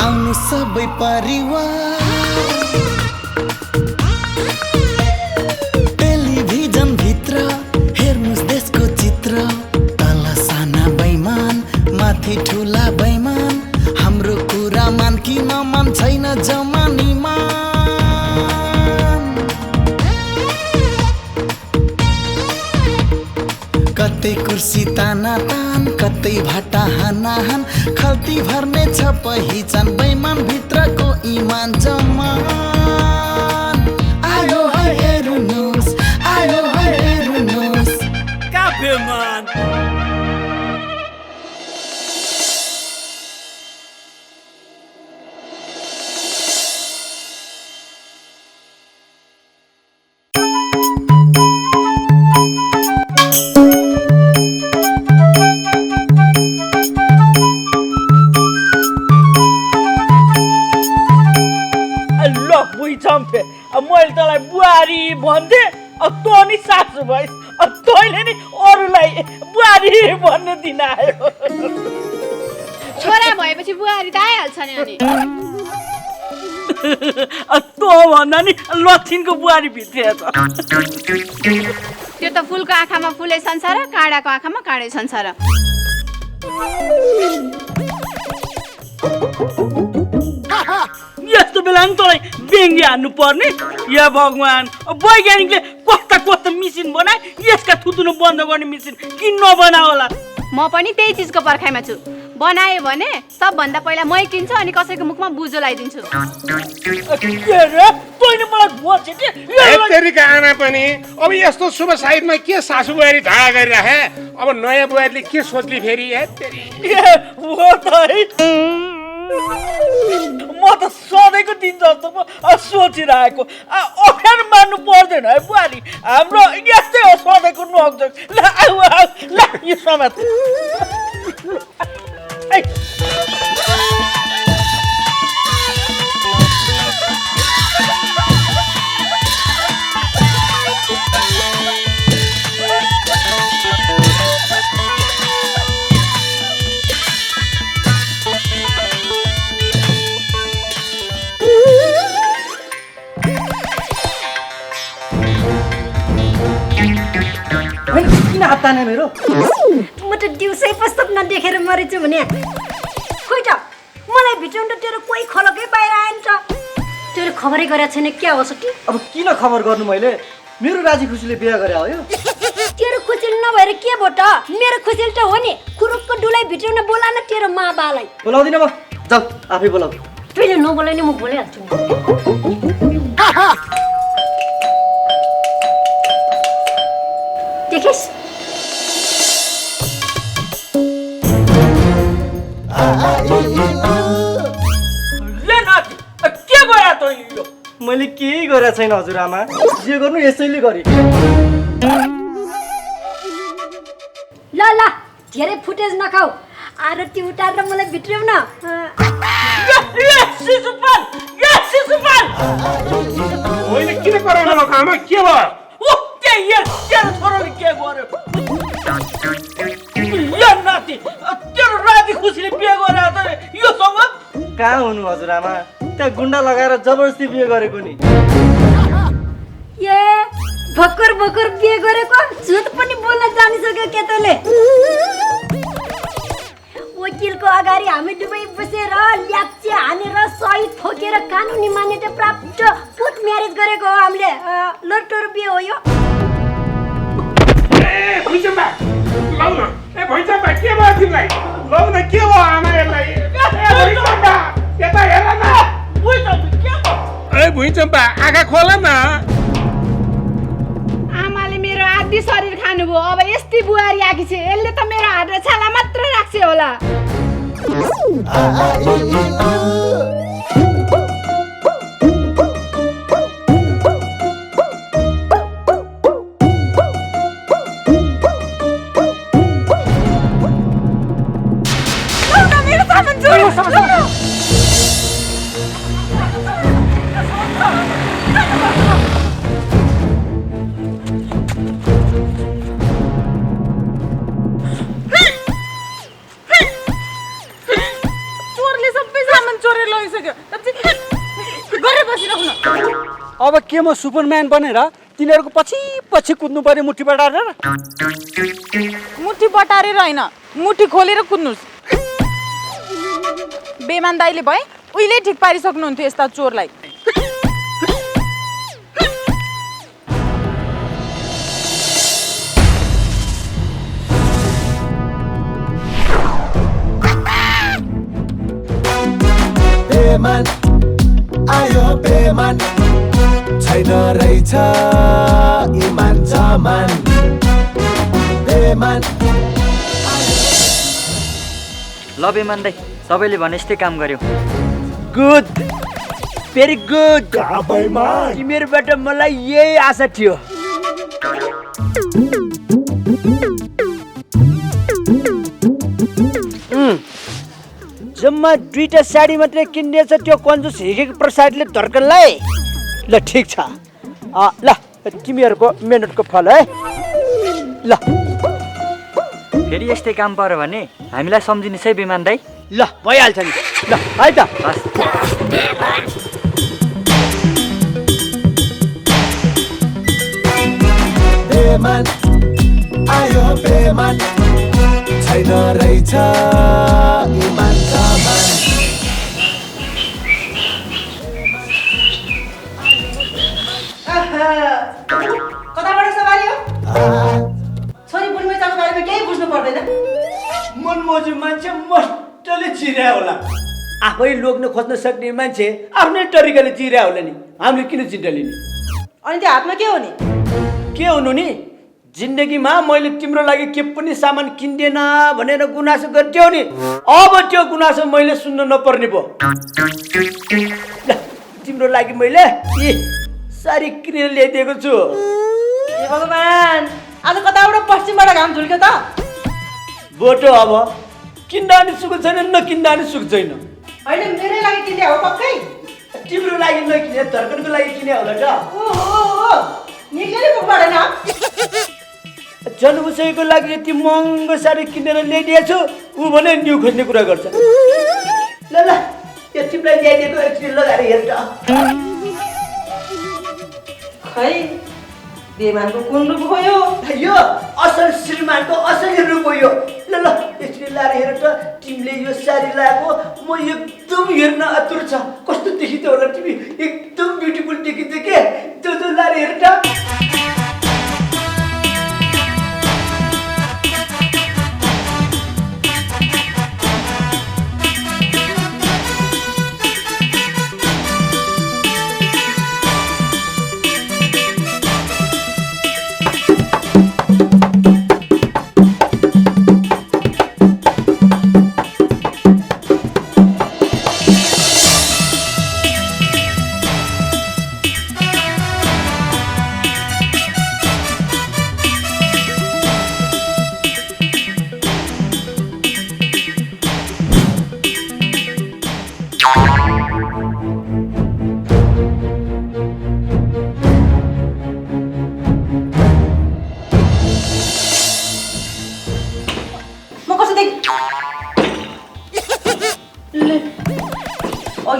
आउनु सबै परिवार टेलिभिजन भित्र हेर्नुस् देशको चित्र तल साना बैमान माथि ठुला बैमान हाम्रो कुरा मान कि नमान छैन जमानीमा कतै कुर्सी ताना तान कतै भाटा हानाहान खल्ती भर्ने छ पहिचान बैमान भित्रको इमान जमान आयो है हेर्नुस् आयो है हेर्नुस् काफेमान चम्पे मैले तँलाई बुहारी भन्थे तँ नि सासु भइस् तैँले नि अरूलाई बुहारी भन्नु दिन आयो छोरा भएपछि बुहारी त आइहाल्छ नि अनि तँ भन्दा नि लक्षिणको बुहारी भित्रिया छ त्यो त फुलको आँखामा फुलै संसार काँडाको आँखामा काँडै संसार यस्तो बेला नि तँलाई बेङ्गी हान्नु पर्ने या भगवान् वैज्ञानिकले कस्ता कस्ता मिसिन बनाए यसका थुतुनु बन्द गर्ने मिसिन किन नबना होला म पनि त्यही चिजको पर्खाइमा छु बनायो भने सबभन्दा पहिला मै किन्छु अनि कसैको मुखमा बुझो लगाइदिन्छु आना पनि अब यस्तो शुभ साइडमा के सासु बुहारी धारा गरिराखे अब नयाँ बुहारीले के सोच्ली फेरि म त सधैँको दिन जस्तो सोचिरहेको अप्ठ्यारो मान्नु पर्दैन है बुहारी हाम्रो यस्तै हो सधैँको नोकझोक ल आऊ आऊ ल यो समाज किन हात ताने मेरो म त दिउँसै पो सपना देखेर मरेछु भने खोइ त मलाई भित्राउन तेरो कोही खलकै बाहिर आएन त तेरो खबरै गरेको छैन क्या हो सकी अब किन खबर गर्नु मैले मेरो राजी खुसीले बिहे गरे हो यो तेरो खुसील नभएर के भो त मेरो खुसील त हो नि खुरुक्क डुलाई भित्राउन बोला न तेरो मा बालाई बोलाउँदिन म जाऊ आफै बोलाऊ तैँले नबोलाइ नि म बोलिहाल्छु देखिस् के गरा तैँले यो मैले केही गरेको छैन हजुरआमा जे गर्नु यसैले गरे ल ल धेरै फुटेज नखाऊ आरती उतारेर मलाई भित्राउ न मैले किन कराउनु भएको आमा के भयो तेरो छोराले के गर्यो या नाति तेरो राजी खुसीले बिहे गरेर त यो सँग कहाँ हुनु हजुरआमा त्यहाँ गुन्डा लगाएर जबरजस्ती बिहे गरेको नि ए भक्कर भक्कर बिहे गरेको झुट पनि बोल्न जानिसक्यो केटोले वकिलको अगाडि हामी दुवै बसेर ल्याप्चे हानेर सही ठोकेर कानुनी मान्यता प्राप्त पुट म्यारेज गरेको हो हामीले लटोर बिहे हो यो भुइँचम्बा लौ न भुइँचम्बा के भयो तिमीलाई लौ न के भयो आमा यसलाई भुइँचम्बा यता हेर न भुइँचम्बा आँखा खोल न आमाले मेरो आधी शरीर खानुभयो अब यस्तै बुहारी आकी छ यसले त मेरो हात र छाला मात्र राख्छ होला भइसक्यो गरेर बसिराख्नु अब के म सुपरम्यान बनेर तिनीहरूको पछि पछि कुद्नु पर्यो मुठी बटारेर मुठी बटारेर होइन मुठी खोलेर कुद्नुस् बेमान दाइले भए उहिले ठिक पारिसक्नुहुन्थ्यो यस्ता चोरलाई बेमान आयो बेमान छैन रहेछ इमान जमान बेमान ल बेमान दाइ तपाईँले भने जस्तै काम गर्यो गुड भेरी गुड तिमीहरूबाट मलाई यही आशा थियो जम्मा 2टा साडी मात्रै किन्नेछ त्यो कन्जुस हिँडेको प्रसादले धर्कनलाई ल ठिक छ ल तिमीहरूको मेहनतको फल है ल फेरि यस्तै काम पर्यो भने हामीलाई सम्झिनुहोस् है बेमान दाइ ल भइहाल्छ नि ल है त बेमान आयो बेमान छैन रहेछ इमान जमान कताबाट सवालियो छोरी बुढीमाइताको बारेमा केही बुझ्नु पर्दैन मनमोजी मान्छे मजाले चिर्या होला आफै लोग्न खोज्न सक्ने मान्छे आफ्नै तरिकाले चिर्या होला नि हामीले किन चिन्ता लिने अनि त्यो हातमा के हो नि के हुनु नि जिन्दगीमा मैले तिम्रो लागि के पनि सामान किन्दैन भनेर गुनासो गर्थ्यौ नि अब त्यो गुनासो मैले सुन्न नपर्ने भयो ल तिम्रो लागि मैले सारी किनेर ल्याइदिएको छु ए भगवान् आज कताबाट पश्चिमबाट घाम झुल्क्यो त बोटो अब किन्दा नि सुख छैन नकिन्दा नि सुख छैन होइन मेरै लागि किने हो पक्कै तिम्रो लागि नकिने धर्कनको लागि किने होला त ओहो निक्लै पुग्दैन जनउसैको लागि यति महँगो साडी किनेर ल्याइदिएछु ऊ भने न्यु खोज्ने कुरा गर्छ ल ल यो तिमीलाई ल्याइदिएको एकचोटि लगाएर हेर त खै बेमानको कुन रूप हो यो असल श्रीमानको असली रूप हो यो ल ल एकचोटि लगाएर हेर त तिमीले यो साडी लगाएको म एकदम हेर्न आतुर छ कस्तो देखिन्छ होला तिमी एकदम ब्युटिफुल देखिन्छ के त्यो लगाएर हेर त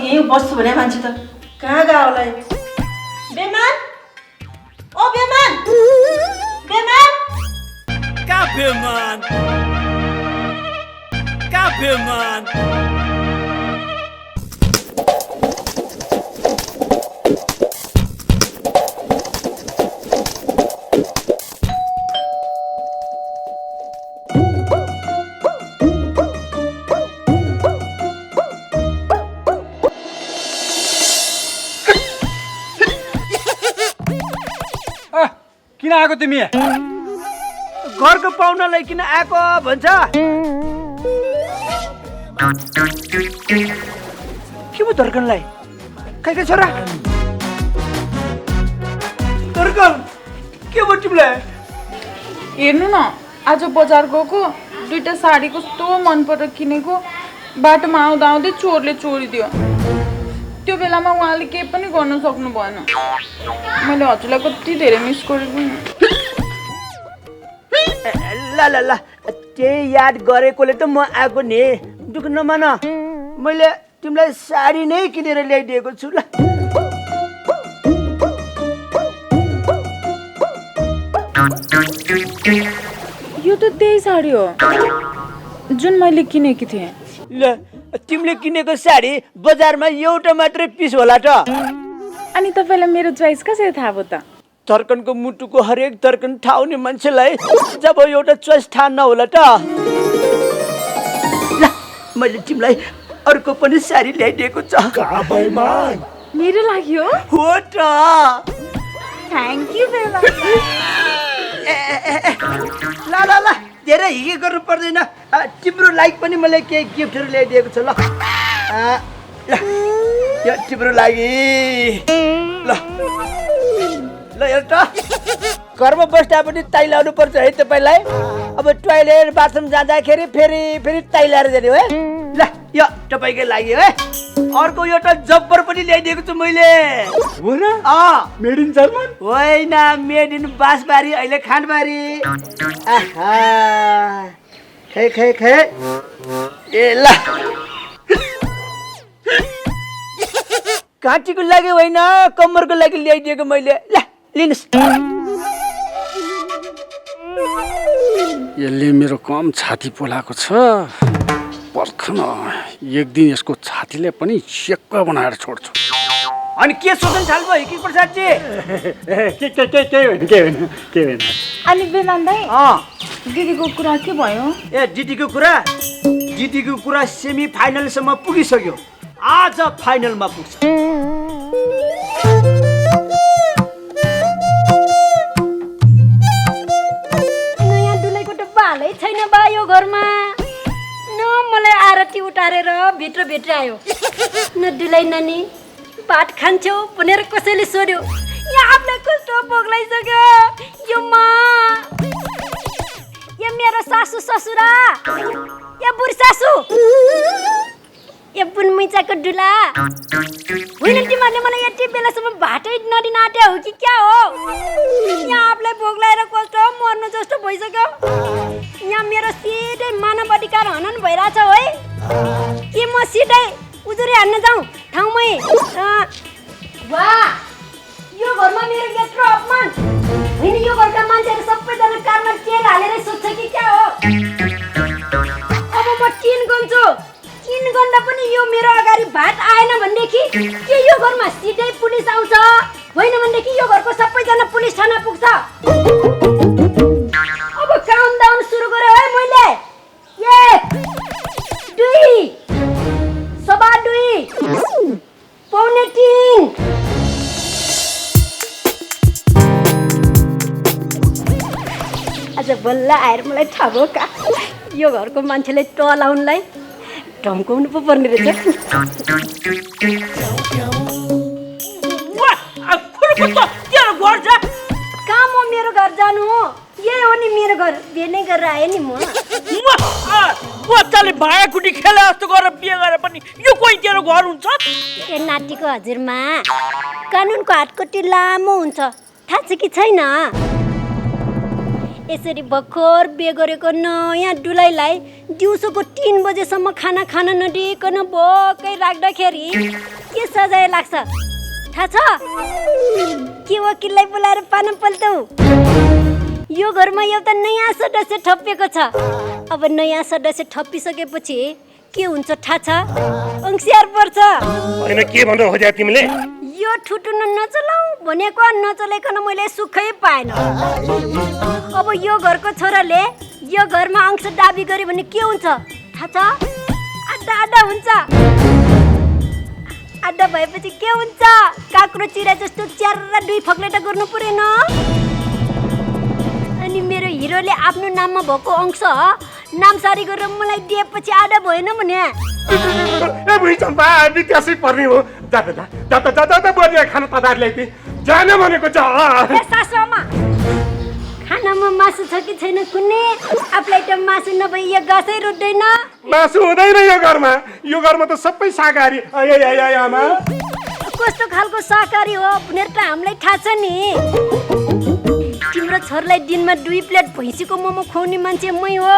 यहीँ बस्छु भने मान्छे त कहाँ गयो होला बेमान ओ बेमान बेमान का बेमान का बेमान किन आएको तिमी घरको पाहुनालाई किन आएको भन्छ के भयो धर्कनलाई खै खै छोरा धर्कन के भयो तिमीलाई हेर्नु न आज बजार गएको 2टा साडी कस्तो मन परेर किनेको बाटोमा आउँदा आउँदै चोरले चोरिदियो त्यो बेलामा उहाँले केही पनि गर्न सक्नु भएन मैले हजुरलाई कति धेरै मिस गरेको नि ल ल ल त्यही याद गरेकोले त म आएको नि दुःख नमान मैले तिमीलाई साडी नै किनेर ल्याइदिएको छु ल। यो त त्यही साडी हो जुन मैले किनेकी थिएँ। ल तिमीले किनेको साडी बजारमा एउटा मात्रै पिस होला त। अनि तपाईँलाई मेरो चोइस कसरी थाहा भयो त? धर्कनको मुटुको हरेक धर्कन थाहा हुने मान्छेलाई जब एउटा चोइस थाहा नहोला त। ल मैले तिमीलाई अर्को पनि साडी ल्याइदिएको छ। मेरो लागि हो? हो त। थ्याङ्क यू बेला। ल ल ल धेरै हिगे गर्नु पर्दैन। तिम्रो लागि पनि मैले केही गिफ्टहरू ल्याइदिएको छु ल। यो तिम्रो लागि। ल ल हेर त घरमा बस्दा पनि ताई लाउनु पर्छ है तपाईँलाई। अब टोइलेट बाथरुम जाँदाखेरि फेरि फेरि ताई लाएर जाने है। ल यो तपाईँकै लागि है। अर्को एउटा जब्बर पनि ल्याइदिएको छु मैले। हो र? मेड इन जर्मन होइन, मेड इन बाँसबारी अहिले खानबारी। आहा खै खै खै। ए ल घाँटीको लागि होइन कम्मरको लागि ल्याइदिएको मैले। ल लिनुहोस्। यसले मेरो कम छाती पोलाएको छ। पर्खन एक दिन यसको छातीले पनि सेक्क बनाएर छोड्छु। अनि के सोच्नु थाल्नुभयो हिकी प्रसादजी? के होइन। अनि बेलान दाइ दिदीको कुरा के भयो? ए दिदीको कुरा सेमी फाइनलसम्म पुगिसक्यो। आज फाइनलमा पुग्छ। नयाँ दुलैको त बालै छैन बा यो घरमा। न मलाई आरती उतारेर भित्र आयो न दुलै नानी भात खान्छौ भनेर कसैले सोध्यो। यहाँ आफूलाई कस्तो बोक्लाइसक्यो यो मा। यो मेरो सासू ससुरा, यो बुढी सासू, यो बुनमिचाको डुला होइन। तिमीहरूले मलाई यति बेलासम्म भातै नदिन आँट्या हो कि क्या हो? यहाँ आफूलाई भोग्लाएर कस्तो मर्नु जस्तो भइसक्यो। यहाँ मेरो सिधै मानव अधिकार हनन भइरहेछ है। के म सिधै उजुरी हान्न जाउँ ठाउँमै? वाह यो घरमा मेरो यत्रो अपमान होइन। यो घरका मान्छेहरू सबैजना कानमा तेल हालेर सोध्छ कि क्या हो? अब म चिन गन्छु। चिन गन्दा पनि यो मेरो अगाडि भात आएन भनेदेखि के यो घरमा सिधै पुलिस आउँछ? होइन भनेदेखि यो घरको सबैजना पुलिस थाना पुग्छ। अब काउन्टडाउन सुरु गरे है मैले। 1 2 सवा 2 पौने 3। आज बल्ल आएर मलाई थाहा भयो का यो घरको मान्छेले टलाउनलाई धम्काउनु पो पर्ने रहेछ। कहाँ म मेरो घर जानु हो? यही हो नि मेरो घर। बिहे नै गरेर आएँ नि म। बच्चाले भाँडाकुटी खेला जस्तो गरेर बिहे गरे पनि यो कोही तेरो घर हुन्छ? ए नातिको हजुरमा कानुनको हातकटी लामो हुन्छ थाहा छ कि छैन? यसरी भर्खर बिहे गरेको नयाँ दुलैलाई दिउँसोको 3 बजेसम्म खाना खान नदिइकन भोकै राख्दाखेरि के सजाय लाग्छ थाहा छ? के वकिललाई बोलाएर पान पल्टौ? यो घरमा एउटा नयाँ सदस्य थपिएको छ। अब नयाँ सदस्य थपिसकेपछि के हुन्छ थाहा छ? अंशियार पर्छ। होइन के भन्दै हो तिमीले? यो ठुटुन नचलाऊ भनेको नचलाइकन मैले सुखै पाएन। अब यो घरको छोराले यो घरमा अंश दाबी गरे भने के हुन्छ थाहा छ? आधा आधा हुन्छ। आधा भएपछि के हुन्छ? काक्रो चिरा जस्तो च्यार 2 फक्लेटा गर्नु परेन? अनि मेरो हिरोले आफ्नो नाममा भएको अंश नामसारी गरेर मलाई दिएपछि आधा भएन भने? ए बुढी चम्पा त्यसै पर्ने हो। जा बोलिया खाना ततार ल्याइदिए जान भनेको छ। ए सासुमा खानामा मासु छ कि छैन कुन्ने? आफूलाई त मासु नभई यो गासै रोज्दैन। मासु हुँदैन यो घरमा। यो घरमा त सबै शाकाहारी। आमा कस्तो खालको शाकाहारी हो भनेर त हामीलाई थाहा छ नि। तिम्रो छोरालाई दिनमा 2 प्लेट भैँसीको मोमो खुवाउने मान्छे मै हो।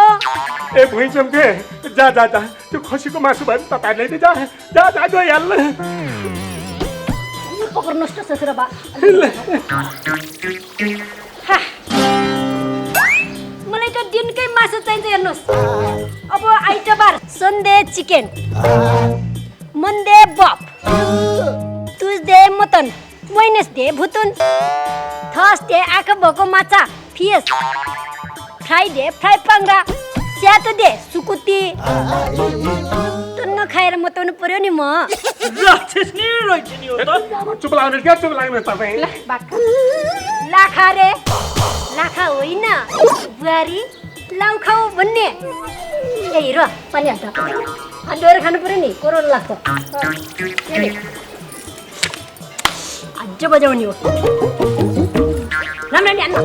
ए भुइँचम्के जा जा जा त्यो खसीको मासु भयो तपाईँहरूले जा जा जा गइहाल्नु। पक्र्नुहोस् त ससुराबा। मलाई त दिनकै मासु चाहिन्छ हेर्नुहोस्। अब आइतबार सन्डे चिकन, मन्डे बफ, ट्युजडे मटन, वेडनेसडे भुतुन, थर्सडे आँखा भएको माछा फिस, फ्राइडे फ्राई पाङ्रा, स्याटरडे सुकुटी। नखाएर मताउनु पर्यो नि म। चुप लाग्नु क्या चुप लाग्नु तपाईँ। लाखा रे लाखा होइन बुहारी लाउखा हो भन्ने। ए हिरो पानी हाल्छ डोएर खानु पर्यो नि कोरोना लाग्छ। अझ बजाउने हो राम्ररी हान्न।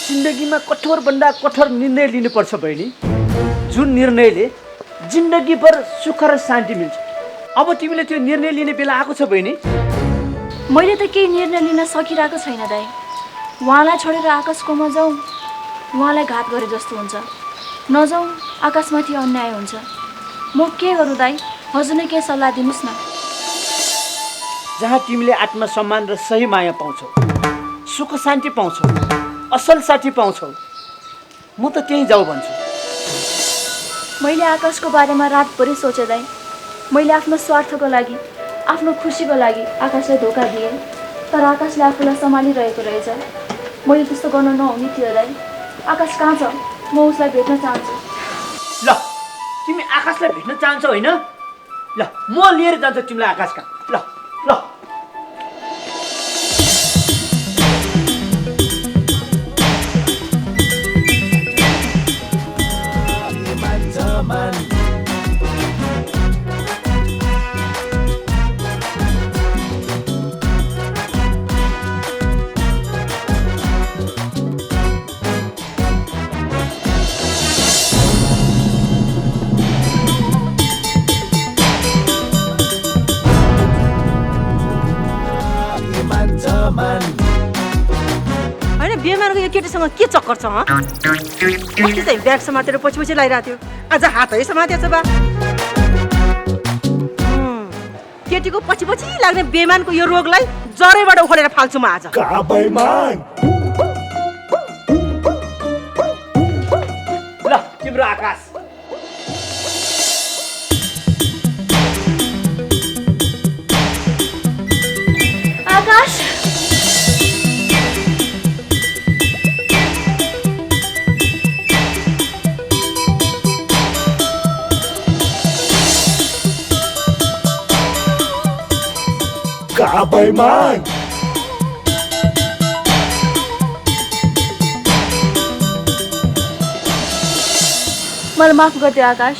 जिन्दगीमा कठोरभन्दा कठोर निर्णय लिनुपर्छ बहिनी, जुन निर्णयले जिन्दगीभर सुख र शान्ति मिल्छ। अब तिमीले त्यो निर्णय लिने बेला आएको छ बहिनी। मैले त केही निर्णय लिन सकिरहेको छैन दाइ। उहाँलाई छोडेर आकाशकोमा जाउँ, उहाँलाई घात गरे जस्तो हुन्छ। नजाउँ, आकाशमाथि अन्याय हुन्छ। म के गरौँ दाइ? हजुर नै केही सल्लाह दिनुहोस् न। जहाँ तिमीले आत्मसम्मान र सही माया पाउँछौ, सुख शान्ति पाउँछौ, असल साथी पाउँछौ, म त त्यहीँ जाऊ भन्छु। मैले आकाशको बारेमा रातभरि सोचे दाइ। मैले आफ्नो स्वार्थको लागि, आफ्नो खुसीको लागि आकाशलाई धोका दिएँ। तर आकाशले आफूलाई सम्हालिरहेको रहेछ। मैले त्यस्तो गर्नु नहुने थियो दाइ। आकाश कहाँ छ? म उसलाई भेट्न चाहन्छु। ल तिमी आकाशलाई भेट्न चाहन्छौ होइन? ल म लिएर जान्छु तिमीलाई आकाश कहाँ। ल ल होइन बिहेमानको यो केटीसँग के चक्कर छ? अस्ति चाहिँ ब्याग समातेर पछि पछि लगाइरहेको थियो, आज हातै समातेछ बा। केटीको पछि पछि लाग्ने बेमानको यो रोगलाई जरैबाट उखालेर फाल्छु म आज। ल तिम्रो आकाश। आकाश मलाई माफ गरिदियो आकाश।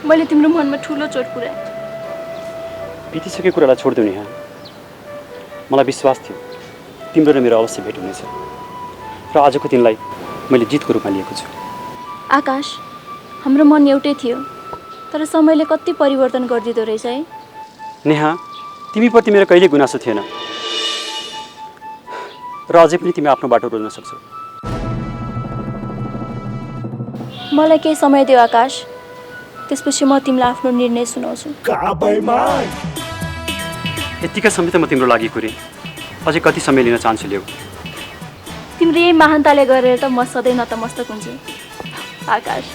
मैले तिम्रो मनमा ठुलो चोट पुर्याएँ। बितिसकेको कुरालाई छोडिदिउँ यहाँ। मलाई विश्वास थियो तिम्रो र मेरो अवश्य भेट हुनेछ र आजको दिनलाई मैले जितको रूपमा लिएको छु। आकाश, हाम्रो मन एउटै थियो, तर समयले कति परिवर्तन गरिदिँदो रहेछ है। नेहा, तिमीप्रति मेरो कहिल्यै गुनासो थिएन र अझै पनि तिमी आफ्नो बाटो रोज्न सक्छौ। मलाई केही समय दियो आकाश, त्यसपछि म तिमीलाई आफ्नो निर्णय सुनाउँछु। यतिका समय त म तिम्रो लागि कुरेँ, अझै कति समय लिन चाहन्छु ल्याऊ। तिम्रो यही महानताले गरेर त म सधैँ नतमस्तक हुन्छु आकाश।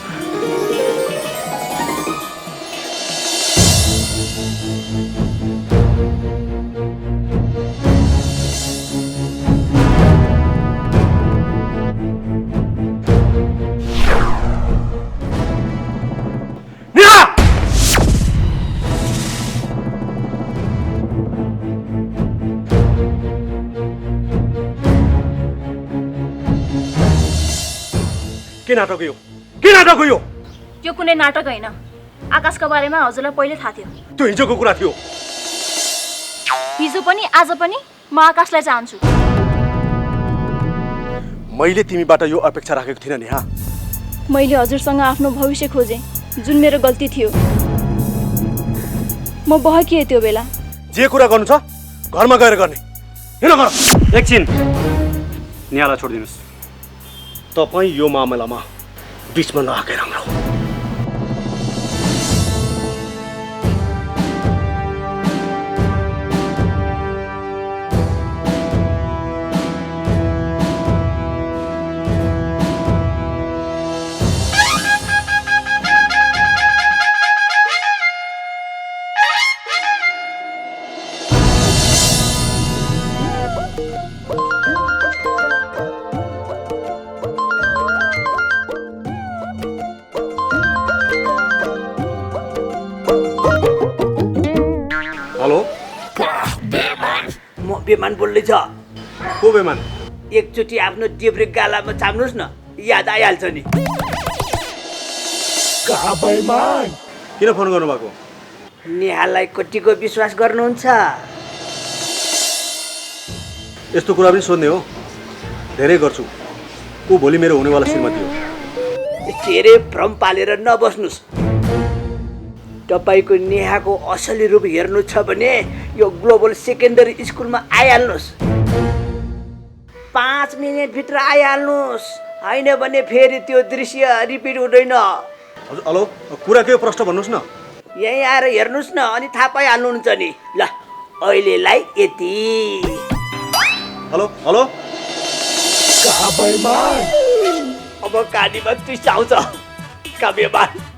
के नाटक हो? के नाटक हो? यो कुनै नाटक होइन। आकाशको बारेमा हजुरलाई पहिले थाहा थियो। त्यो हिजोको कुरा थियो। हिजो पनि आज पनि म आकाशलाई चाहन्छु। मैले तिमीबाट यो अपेक्षा राखेको थिइनँ नेहा। मैले हजुरसँग आफ्नो भविष्य खोजेँ, जुन मेरो गल्ती थियो। म बहकिएँ त्यो बेला। जे कुरा गर्नु छ घरमा गएर गर्ने। हिँड घर। एकछिन नेहालाई छोडिदिनुहोस्। तपाईँ यो मामलामा बिचमा नआएकै राम्रो। हेलो, म बेमान बोल्दैछ। को बेमान? एकचोटि आफ्नो देब्रे गालामा चाप्नुहोस् न, याद आइहाल्छ नि। किन फोन गर्नुभएको? नेहालाई कतिको विश्वास गर्नुहुन्छ? यस्तो कुरा पनि सोध्ने हो? धेरै गर्छु। ऊ भोलि मेरो हुनेवाला श्रीमती हो। धेरै भ्रम पालेर नबस्नुहोस्। तपाईँको नेहाको असली रूप हेर्नु छ भने यो ग्लोबल सेकेन्डरी स्कुलमा आइहाल्नुहोस्। 5 मिनेटभित्र आइहाल्नुहोस्, होइन भने फेरि त्यो दृश्य रिपिट हुँदैन। हजुर, हेलो, कुरा के हो प्रश्न भन्नुहोस् न। यहीँ आएर हेर्नुहोस् न, अनि थाहा पाइहाल्नुहुन्छ नि। ल अहिलेलाई यति। हेलो हेलो, अब कानीमा ट्विस्ट आउँछ। काव्यमान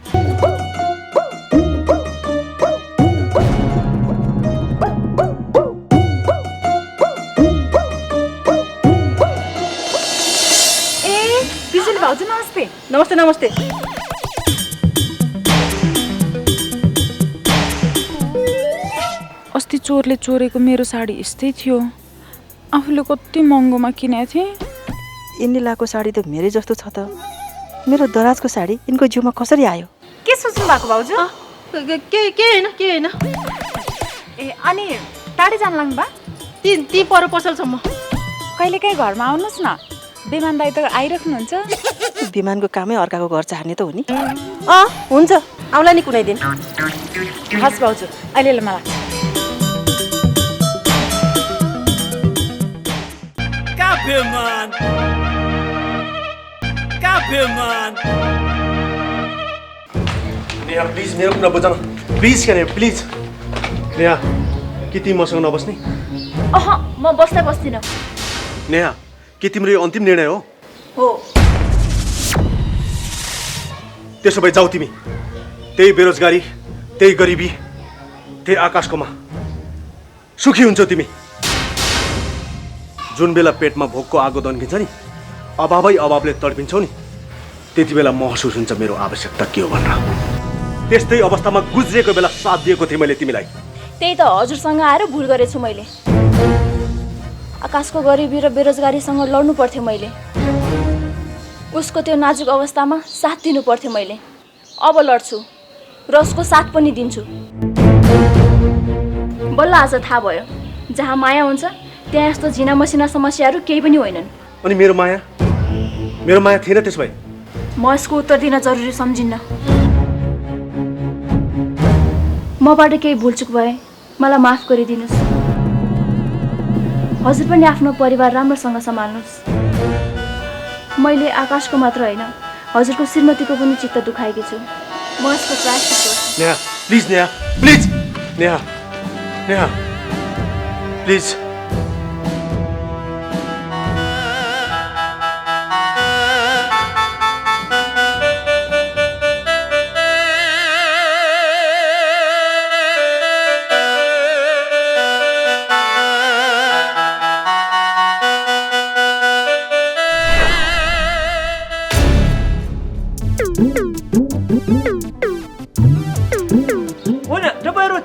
भाउजू नमस्ते। नमस्ते नमस्ते। अस्ति चोरले चोरेको मेरो साडी यस्तै थियो। आफूले कति महँगोमा किनेको थिएँ। यिनले लगाएको साडी त मेरै जस्तो छ त। मेरो दराजको साडी यिनको जिउमा कसरी आयो? के सोच्नु भएको भाउजू? के होइन के होइन। ए अनि टाढी जान लाग्नु बा? ती पर पसलसम्म। कहिलेकाहीँ घरमा आउनुहोस् न। बेमान दाइ त आइराख्नुहुन्छ। विमानको कामै अर्काको घर चाहने त हो नि। हुन्छ, आउला नि कुनै दिन। हस् भाउजू, अहिले मलाई काव्यमान नेहा प्लिज मेरो कुरा बुझ न। प्लिज क्या प्लिज। नेहा के तिमी मसँग नबस्ने? म बस्दै बस्दिनँ। नेहा के तिम्रो यो अन्तिम निर्णय हो? त्यसो भए जाऊ तिमी। त्यही बेरोजगारी, त्यही गरिबी, त्यही आकाशकोमा सुखी हुन्छौ तिमी। जुन बेला पेटमा भोकको आगो दन्किन्छ नि, अभावले तडपिन्छौ नि, त्यति बेला महसुस हुन्छ मेरो आवश्यकता के हो भनेर। त्यस्तै अवस्थामा गुज्रिएको बेला साथ दिएको थिएँ मैले तिमीलाई। त्यही त हजुरसँग आएर भुल गरेछु मैले। आकाशको गरिबी र बेरोजगारीसँग लड्नु पर्थ्यो मैले। उसको त्यो नाजुक अवस्थामा साथ दिनु पर्थ्यो मैले। अब लड्छु र उसको साथ पनि दिन्छु। बल्ल आज थाहा भयो, जहाँ माया हुन्छ त्यहाँ यस्तो झिना मसिना समस्याहरू केही पनि होइनन्। अनि मेरो माया थिएन त्यसो भए? म यसको उत्तर दिन जरुरी सम्झिन्न। मबाट केही भुलचुक भए मलाई माफ गरिदिनुहोस्। हजुर पनि आफ्नो परिवार राम्रोसँग सम्हाल्नुहोस्। मैले आकाशको मात्र होइन, हजुरको श्रीमतीको पनि चित्त दुखाएकी छु। म यसको प्रायश्चित गर्छु। Neha please, Neha please, Neha Neha please.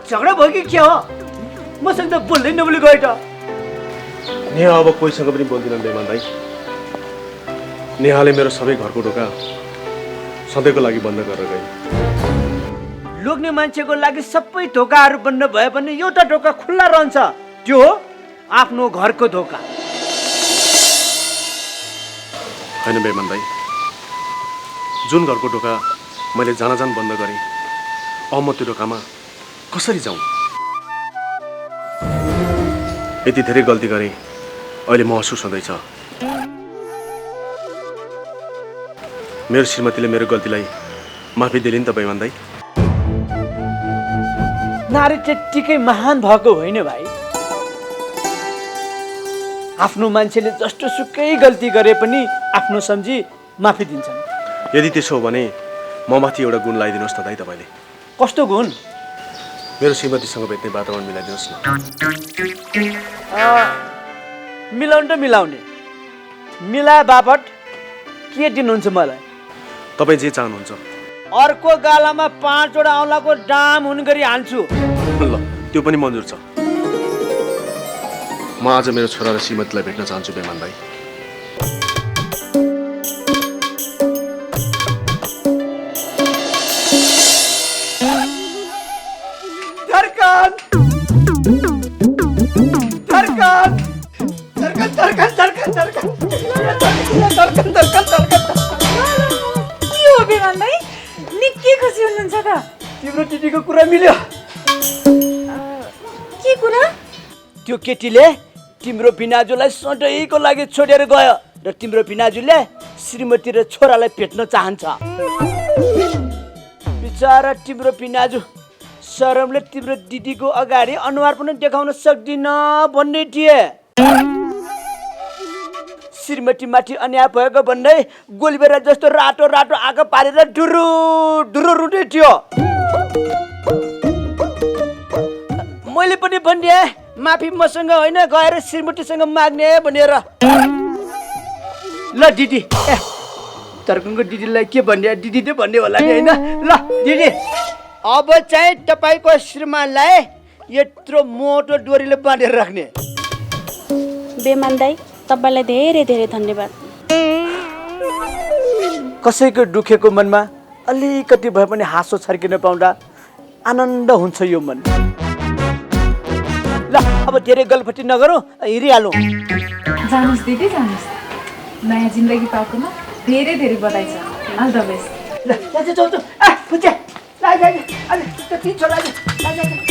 झगडा भयो कि के हो? मसँग त बोल्दै नबोली गयो त। नेहा अब कोहीसँग पनि बोल्दिनँ बेमान दाइ। नेहाले मेरो सबै घरको ढोका सधैँको लागि बन्द गरेर गए। लोग्ने मान्छेको लागि सबै ढोकाहरू बन्द भयो भने एउटा ढोका खुल्ला रहन्छ, त्यो हो आफ्नो घरको ढोका। होइन बेमान दाई, जुन घरको ढोका मैले जान बन्द गरेँ अब म त्यो ढोकामा कसरी जाउँ? यति धेरै गल्ती गरेँ अहिले महसुस हुँदैछ मेरो श्रीमतीले मेरो गल्तीलाई माफी दिले नि त बेमान दाई। नारी त्यत्तिकै महान भएको होइन भाइ। आफ्नो मान्छेले जस्तो सुकै गल्ती गरे पनि आफ्नो सम्झी माफी दिन्छन्। यदि त्यसो हो भने म माथि एउटा गुण लगाइदिनुहोस् न दाइ तपाईँले। कस्तो गुण? मेरो श्रीमतीसँग भेट्ने वातावरण मिलाइदिनुहोस् न। मिलाउनु त मिलाउने, मिला बापट के दिनुहुन्छ मलाई? तपाईँ जे चाहनुहुन्छ। अर्को गालामा 5 वटा औँलाको डाम हुन गरी हाल्छु। ल त्यो पनि मन्जुर छ। म आज मेरो छोरा र श्रीमतीलाई भेट्न चाहन्छु बेमान दाई। धर्कन धर्कन धर्कन धर्कन धर्कन धर्कन धर्कन धर्कन धर्कन। के हो बेमान दाई, निकै खुसी हुनुहुन्छ त? तिम्रो दिदीको कुरा मिल्यो। के कुरा? त्यो केटीले तिम्रो भिनाजुलाई सधैँको लागि छोडेर गयो र तिम्रो भिनाजुले श्रीमती र छोरालाई भेट्न चाहन्छ। बिचारा तिम्रो भिनाजु शरमले तिम्रो दिदीको अगाडि अनुहार पनि देखाउन सक्दिन भन्ने थिए। श्रीमती माथि अन्याय भएको भन्दै गोलीबेरा जस्तो रातो रातो आगो पारेर डुरु डुरु रुँदै थियो। मैले पनि भनिदिए माफी मसँग होइन गएर श्रीमतीसँग माग्ने भनेर। ल दिदी, धर्कनको दिदीलाई के भन्ने? दिदी त भन्ने होला नि होइन? ल दिदी, अब चाहिँ तपाईँको श्रीमानलाई यत्रो मोटो डोरीले बाँधेर राख्ने। बेमान दाई, तपाईँलाई धेरै धेरै धन्यवाद। कसैको दुखेको मनमा अलिकति भए पनि हाँसो छर्किन पाउँदा आनन्द हुन्छ यो मन। ल अब धेरै गल्फटी नगरौँ, हिँडिहालौँ। जानुहोस् दिदी, जानुहोस्। नयाँ जिन्दगी पाएकोमा धेरै धेरै बधाई छ। All the best. ल जाऊ जाऊ। फुचे लाइ लाइ अलि त्यो 3 छोरा लाइ लाइ।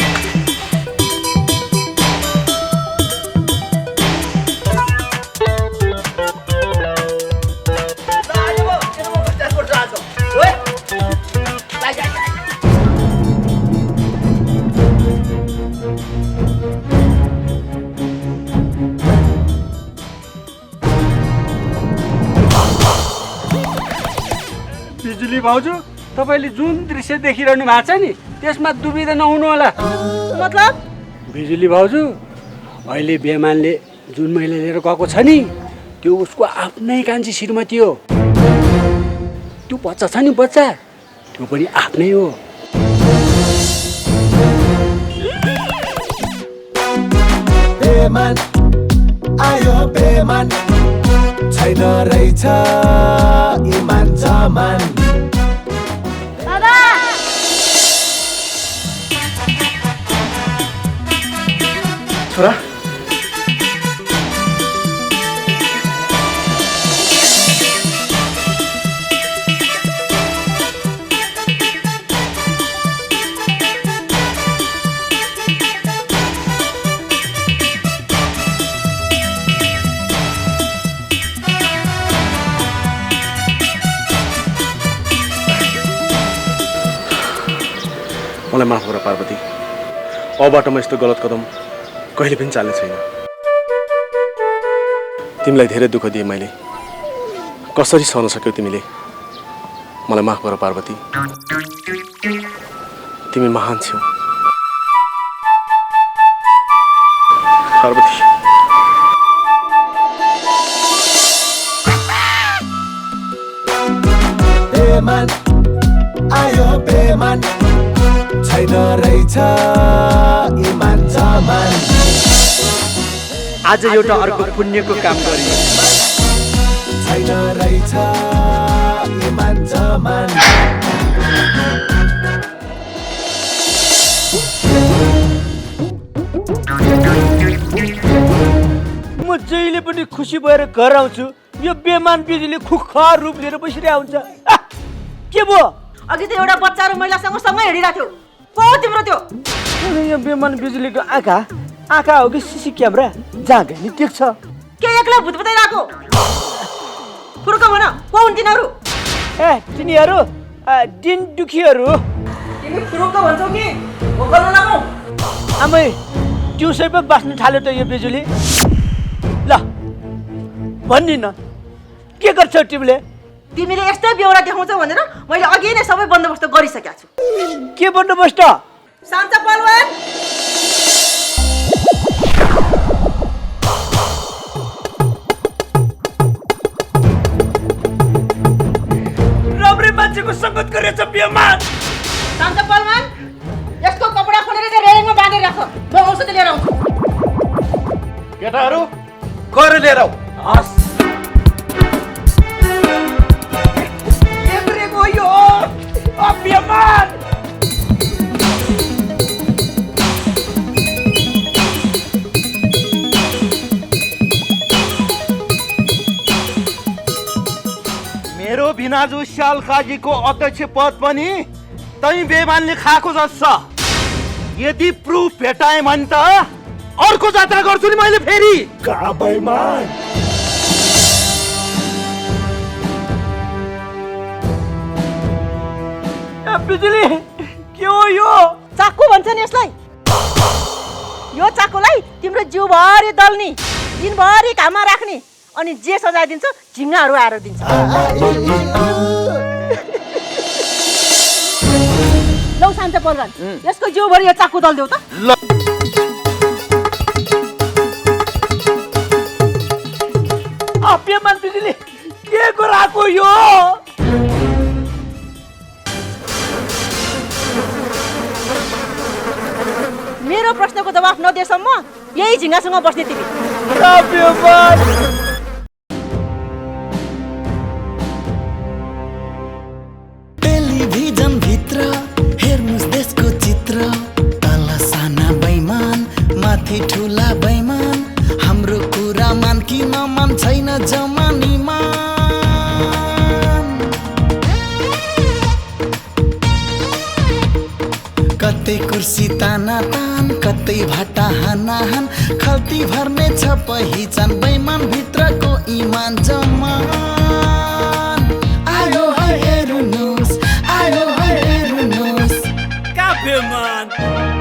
बिजुली भाउजू, तपाईँले जुन दृश्य देखिरहनु भएको छ नि त्यसमा दुविधा नहुनु होला। मतलब? बिजुली भाउजू, अहिले बेमानले जुन महिला लिएर गएको छ नि त्यो उसको आफ्नै कान्छी श्रीमती हो। त्यो बच्चा छ नि बच्चा, त्यो पनि आफ्नै हो। बेमान आयो बेमान, छैन रहेछ इमान जमान। बाबा छोरा मलाई माफ गर पार्वती, अबबाट म यस्तो गलत कदम कहिले पनि चाले छैन। तिमीलाई धेरै दुःख दिए मैले, कसरी सहन सक्यौ तिमीले? मलाई माफ गर पार्वती, तिमी महान छौ पार्वती। बेमान आयो बेमान, छैन रहेछ इमान जमान। आज एउटा अर्को पुण्यको काम गरियो। छैन रहेछ इमान जमान। म जहिले पनि खुसी भएर घर आउँछु, यो बेमान बिजुली खुखर रूप लिएर बसिरहेको हुन्छ के भयो अघि त एउटा बच्चा र महिलासँग सँगै हिँडिरहेको थियो को हो तिम्रो त्यो यो बेमान बिजुलीको आँखा हो कि सिसी क्यामेरा जहाँ गए नि देख्छ के एक्लै भूत बताइरहेको फुर्क भन को हुन् तिनीहरू तिनीहरू दिन दुखीहरू तिमी फुर्क भन्छौ कि भोकल नलागौ आमै ट्युसै पो बाँच्न थाल्यो त यो बिजुली ल भन्नी न के गर्छौ तिमीले तिमीले यस्तै बेहोरा देखाउँछौ भनेर मैले अघि नै सबै बन्दोबस्त गरिसकेको छु के बन्दोबस्त शान्त पलवान राम्रै मान्छेको सङ्गत गरेछ बेमान शान्त पलवान यसको कपडा खोलेर रेलिङमा बाँधेर राख म औषधि लिएर आउँछु केटाहरू गएर लिएर आऊ हस् यो बेमान मेरो भिनाजु स्यालखाजीको अध्यक्ष पद पनि तै बेमानले खाएको जस्तो यदि प्रुफ भेटाएँ भने त अर्को जात्रा गर्छु नि मैले फेरि का बेमान बिजुली के हो यो चाकु भन्छ नि यसलाई यो चाकुलाई तिम्रो जिउभरि दल्नी दिनभरि घाममा राख्ने अनि जे सजाय दिन्छ झिङ्गाहरू आएर दिन्छ लौ शान्त पलवान यसको जिउभरि यो चाकु दल्देऊ त बेमान बिजुली के गराएको यो मेरो प्रश्नको जवाफ नदिएसम्म यही झिङ्गासँग बस्ने तिमी टेलिभिजन भित्र हेर्नुस् देशको चित्र तल साना बैमान माथि ठुला बैमान हाम्रो कुरा मान कि नमान छैन जमानीमा कतै कुर्सी ताना तान कतै भाटा हानाहान खल्ती भर्ने छ पहिचान बैमान भित्रको इमान जमान आयो है हेर्नुहोस् का बेमान